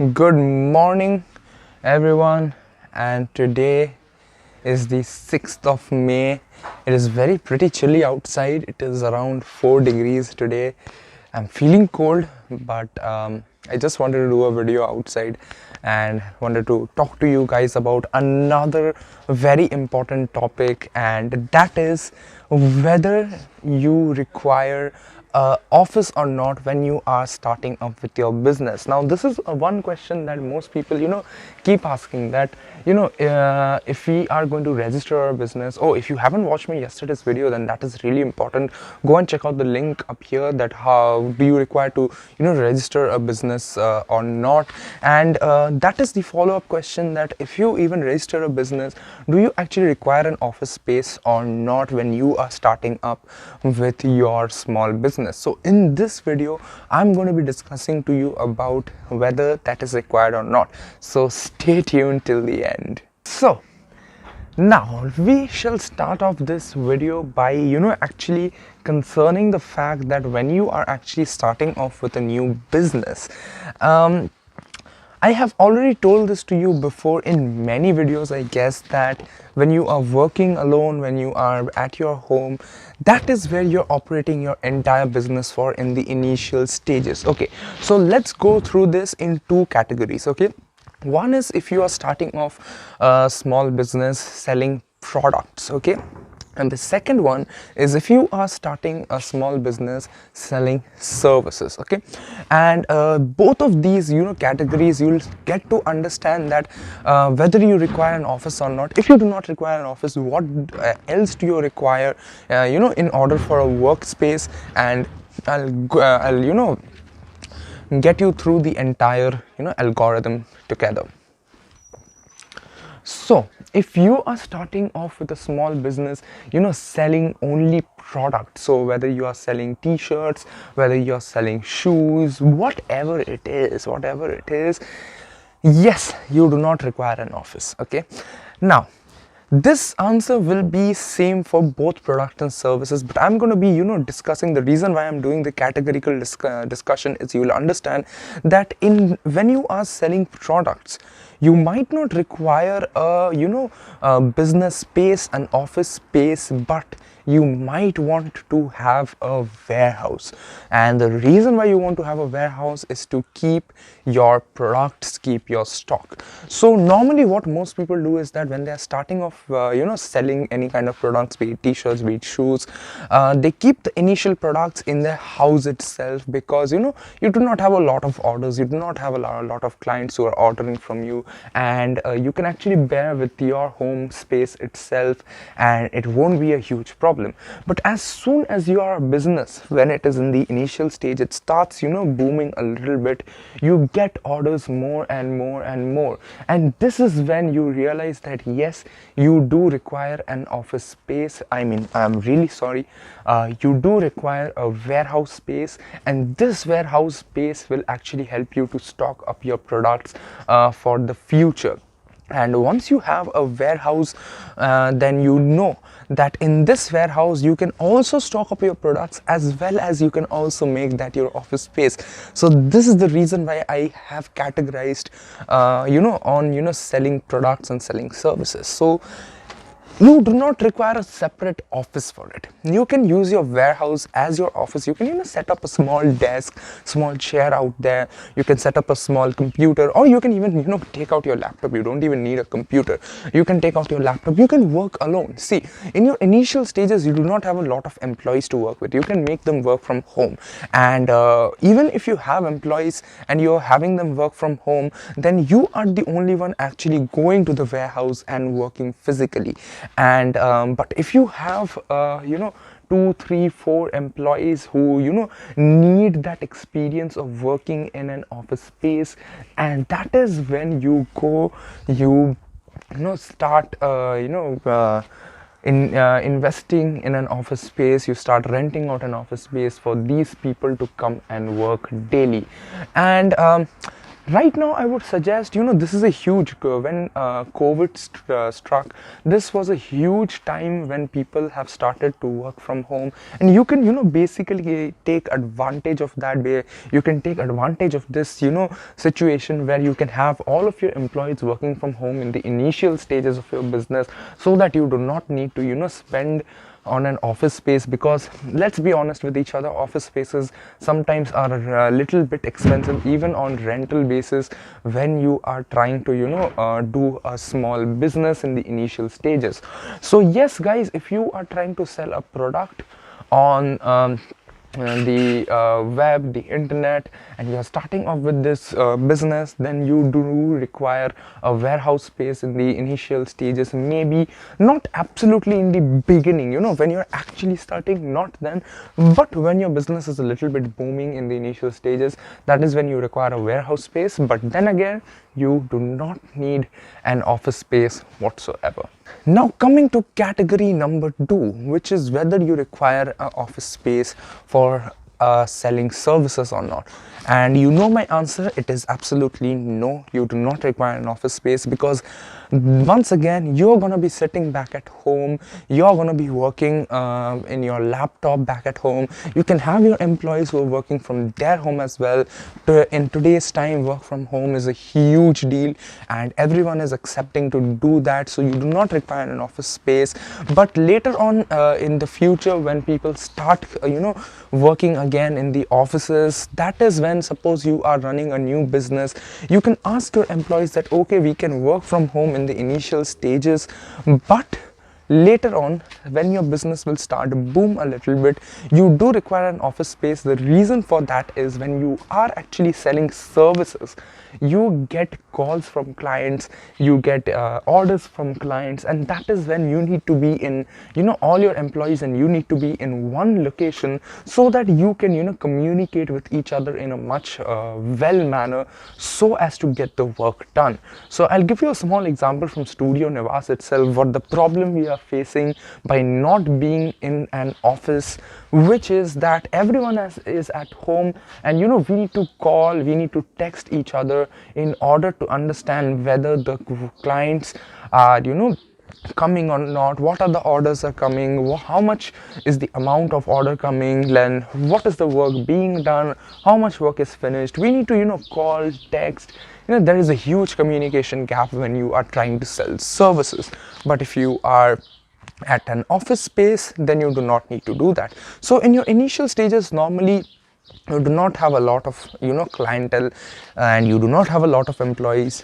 Good morning, everyone, and today is the 6th of May. It is very pretty chilly outside. It is around 4 degrees today. I'm feeling cold, but I just wanted to do a video outside and wanted to talk to you guys about another very important topic, and that is whether you require office or not when you are starting up with your business. Now this is one question that most people keep asking, that if we are going to register our business. Oh, if you haven't watched my yesterday's video, then that is really important. Go and check out the link up here, that how do you require to register a business or not. And that is the follow-up question, that if you even register a business, do you actually require an office space or not when you are starting up with your small business. So in this video, I'm going to be discussing to you about whether that is required or not. So stay tuned till the end. So now we shall start off this video by actually concerning the fact that when you are actually starting off with a new business, I have already told this to you before in many videos, I guess, that when you are working alone, when you are at your home, that is where you're operating your entire business for in the initial stages. Okay, so let's go through this in two categories. Okay, one is if you are starting off a small business selling products. Okay, and the second one is if you are starting a small business selling services. Okay, and both of these categories, you'll get to understand that whether you require an office or not. If you do not require an office, what else do you require in order for a workspace? And I'll get you through the entire algorithm together. So if you are starting off with a small business, selling only products, so whether you are selling t-shirts, whether you are selling shoes, whatever it is, yes, you do not require an office. Okay, now this answer will be same for both products and services, but I'm going to be discussing the reason why I'm doing the categorical discussion is you will understand that when you are selling products, you might not require a business space, an office space, but you might want to have a warehouse. And the reason why you want to have a warehouse is to keep your products, keep your stock. So normally what most people do is that when they are starting off selling any kind of products, be it t-shirts, be it shoes, they keep the initial products in their house itself, because you do not have a lot of orders, you do not have a lot of clients who are ordering from you, and you can actually bear with your home space itself, and it won't be a huge problem. But as soon as you are a business, when it is in the initial stage, it starts booming a little bit, you get orders more and more and more, and this is when you realize that yes, you do require an office space. I'm really sorry, you do require a warehouse space, and this warehouse space will actually help you to stock up your products for the future. And once you have a warehouse, then that in this warehouse you can also stock up your products, as well as you can also make that your office space. So this is the reason why I have categorized on selling products and selling services. So you do not require a separate office for it. You can use your warehouse as your office. You can set up a small desk, small chair out there. You can set up a small computer, or you can even take out your laptop. You don't even need a computer. You can take out your laptop. You can work alone. See, in your initial stages, you do not have a lot of employees to work with. You can make them work from home, and even if you have employees and you're having them work from home, then you are the only one actually going to the warehouse and working physically. And but if you have 2, 3, 4 employees who need that experience of working in an office space, and that is when you start investing in an office space. You start renting out an office space for these people to come and work daily. And Right now I would suggest, this is a huge when COVID struck, this was a huge time when people have started to work from home, and you can basically take advantage of that way. You can take advantage of this situation where you can have all of your employees working from home in the initial stages of your business, so that you do not need to spend on an office space, because let's be honest with each other, office spaces sometimes are a little bit expensive even on rental basis when you are trying to do a small business in the initial stages. So yes guys, if you are trying to sell a product on the web, the internet, and you are starting off with this business, then you do require a warehouse space in the initial stages. Maybe not absolutely in the beginning, when you're actually starting, not then, but when your business is a little bit booming in the initial stages, that is when you require a warehouse space. But then again, you do not need an office space whatsoever. Now coming to category number 2, which is whether you require an office space for selling services or not. And my answer, it is absolutely no, you do not require an office space, because once again, you're going to be sitting back at home, you're going to be working in your laptop back at home. You can have your employees who are working from their home as well. In today's time, work from home is a huge deal and everyone is accepting to do that, so you do not require an office space. But later on in the future, when people start working again in the offices, that is when, suppose you are running a new business, you can ask your employees that okay, we can work from home in the initial stages, but later on when your business will start to boom a little bit, you do require an office space. The reason for that is when you are actually selling services, you get calls from clients, you get orders from clients, and that is when you need to be in all your employees, and you need to be in one location so that you can communicate with each other in a much well manner, so as to get the work done. So I'll give you a small example from Studio Nivas itself, what the problem we are facing by not being in an office, which is that everyone is at home, and we need to call, we need to text each other in order to understand whether the clients are coming or not, what are the orders are coming, how much is the amount of order coming, then what is the work being done, how much work is finished. We need to call, text. There is a huge communication gap when you are trying to sell services. But if you are at an office space, then you do not need to do that. So in your initial stages, normally you do not have a lot of clientele, and you do not have a lot of employees.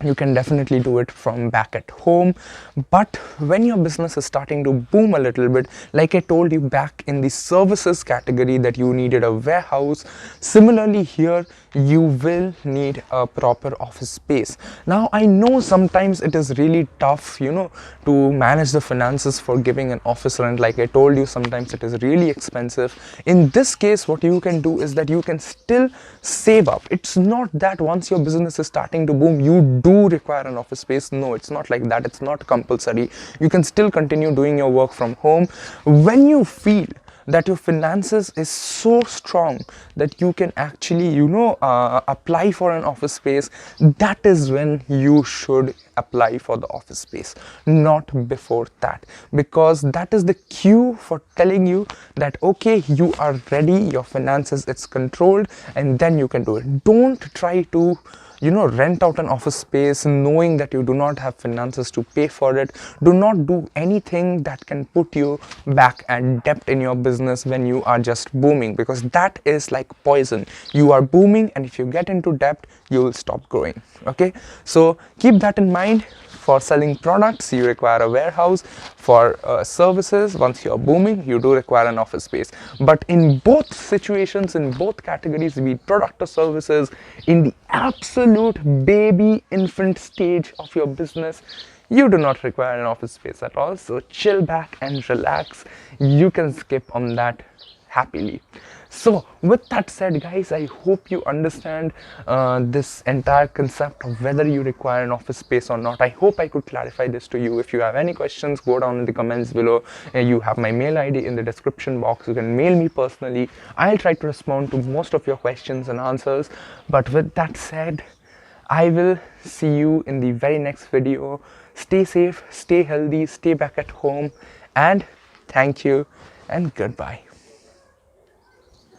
You can definitely do it from back at home. But when your business is starting to boom a little bit, like I told you back in the services category that you needed a warehouse, similarly here you will need a proper office space. Now I know sometimes it is really tough to manage the finances for giving an office rent. Like I told you, sometimes it is really expensive. In this case, what you can do is that you can still save up. It's not that once your business is starting to boom, you do require an office space. No, it's not like that. It's not compulsory. You can still continue doing your work from home. When you feel that your finances is so strong that you can actually apply for an office space, that is when you should apply for the office space, not before that, because that is the cue for telling you that okay, you are ready, your finances, it's controlled, and then you can do it. Don't try to rent out an office space knowing that you do not have finances to pay for it. Do not do anything that can put you back at debt in your business when you are just booming, because that is like poison. You are booming, and if you get into debt, you will stop growing. Okay, so keep that in mind. For selling products, you require a warehouse. For services, once you're booming, you do require an office space. But in both situations, in both categories, be it product or services, in the absolute baby infant stage of your business, you do not require an office space at all. So chill back and relax. You can skip on that happily. So with that said, guys, I hope you understand this entire concept of whether you require an office space or not. I hope I could clarify this to you. If you have any questions, go down in the comments below. You have my mail ID in the description box. You can mail me personally. I'll try to respond to most of your questions and answers. But with that said, I will see you in the very next video. Stay safe, stay healthy, stay back at home, and thank you and goodbye.